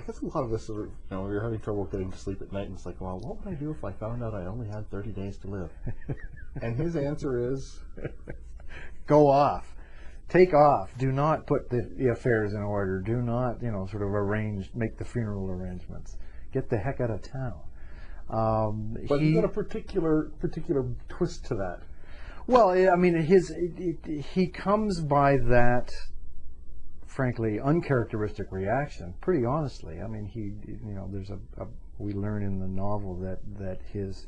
guess a lot of this is, you're having trouble getting to sleep at night, and it's like, well, what would I do if I found out I only had 30 days to live? And his answer is, go off. Take off. Do not put the affairs in order. Do not, sort of make the funeral arrangements. Get the heck out of town. But he's got a particular twist to that. Well, I mean, he comes by that, frankly, uncharacteristic reaction pretty honestly. I mean, we learn in the novel that his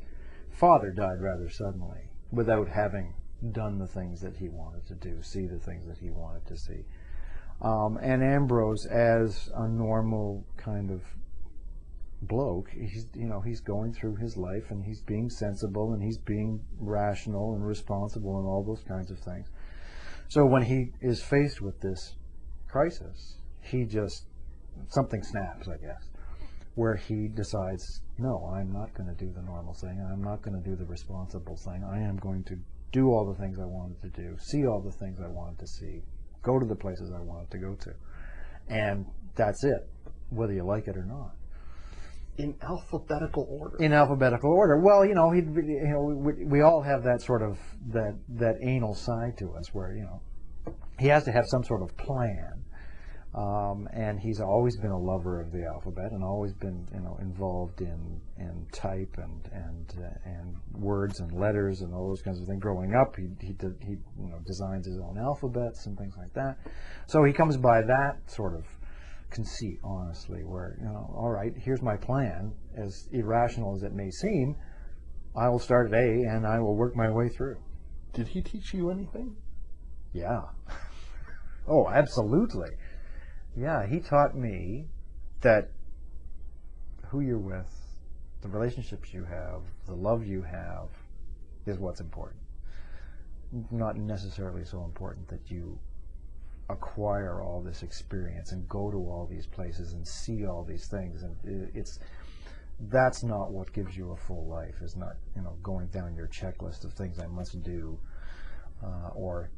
father died rather suddenly without having done the things that he wanted to do, see the things that he wanted to see. And Ambrose, as a normal kind of bloke, he's going through his life, and he's being sensible, and he's being rational and responsible and all those kinds of things. So when he is faced with this crisis, something snaps, I guess, where he decides, no, I'm not going to do the normal thing. I'm not going to do the responsible thing. I am going to do all the things I wanted to do, see all the things I wanted to see, go to the places I wanted to go to. And that's it, whether you like it or not. In alphabetical order. In alphabetical order. Well, we all have that sort of, that anal side to us where, he has to have some sort of plan. And he's always been a lover of the alphabet and always been, involved in type and words and letters and all those kinds of things. Growing up, he designs his own alphabets and things like that. So he comes by that sort of conceit, honestly, where, all right, here's my plan. As irrational as it may seem, I will start at A and I will work my way through. Did he teach you anything? Yeah. Oh, absolutely. Yeah, he taught me that who you're with, the relationships you have, the love you have, is what's important. Not necessarily so important that you acquire all this experience and go to all these places and see all these things. And that's not what gives you a full life. It's not, going down your checklist of things I must do, or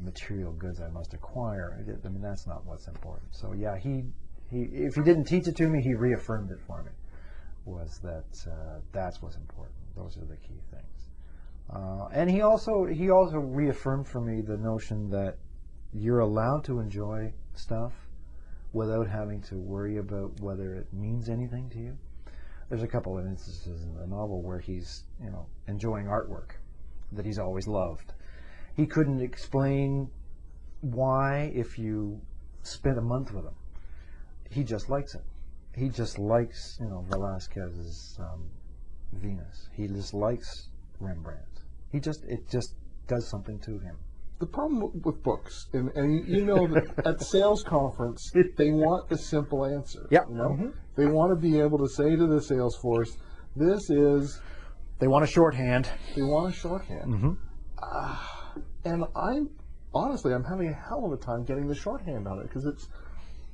material goods I must acquire. I mean, that's not what's important. So yeah, if he didn't teach it to me, he reaffirmed it for me. Was that that's what's important. Those are the key things. And he also reaffirmed for me the notion that you're allowed to enjoy stuff without having to worry about whether it means anything to you. There's a couple of instances in the novel where he's enjoying artwork that he's always loved. He couldn't explain why if you spent a month with him. He just likes it. He just likes, Velázquez's Venus. He just likes Rembrandt. It just does something to him. The problem with books, and that at sales conference, they want the simple answer. Yeah. Mm-hmm. They want to be able to say to the sales force, this is... They want a shorthand. They want a shorthand. Mm-hmm. And I'm having a hell of a time getting the shorthand on it, because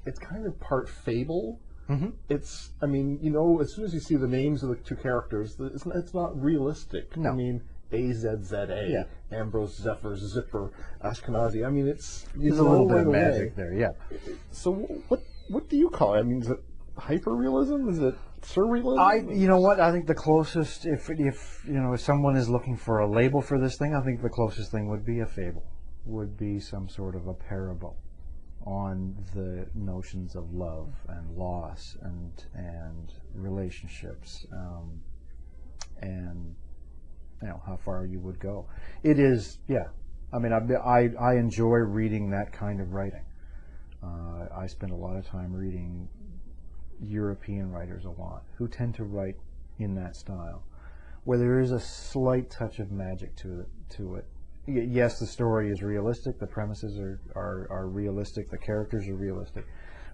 it's kind of part fable. Mm-hmm. It's, as soon as you see the names of the two characters, it's not realistic. No. I mean, AZZA, yeah. Ambrose, Zephyr, Zipper, Ashkenazi. I mean, there's a little bit of magic there, yeah. So what do you call it? I mean, is it hyperrealism? Is it surrealism? You know what? I think the closest, if someone is looking for a label for this thing, I think the closest thing would be a fable, would be some sort of a parable on the notions of love and loss and relationships, and how far you would go. It is, yeah. I mean, I enjoy reading that kind of writing. I spend a lot of time reading European writers a lot, who tend to write in that style, where there is a slight touch of magic to it. Yes, the story is realistic, the premises are realistic, the characters are realistic,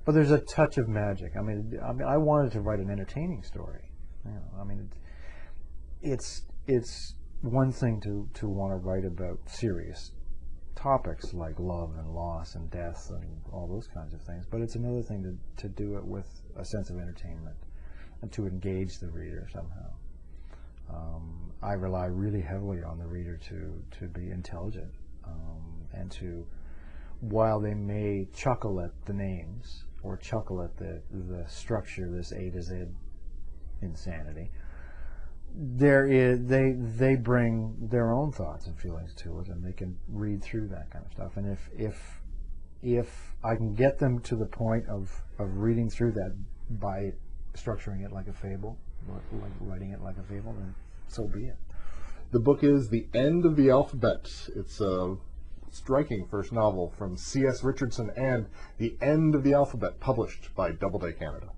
but there's a touch of magic. I mean, I wanted to write an entertaining story. It's one thing to want to write about serious topics like love and loss and death and all those kinds of things, but it's another thing to do it with a sense of entertainment and to engage the reader somehow. I rely really heavily on the reader to be intelligent, and to, while they may chuckle at the names, or chuckle at the structure of this A to Z insanity. They bring their own thoughts and feelings to it, and they can read through that kind of stuff. And if I can get them to the point of reading through that by structuring it like a fable, like writing it like a fable, then so be it. The book is The End of the Alphabet. It's a striking first novel from C.S. Richardson and The End of the Alphabet, published by Doubleday Canada.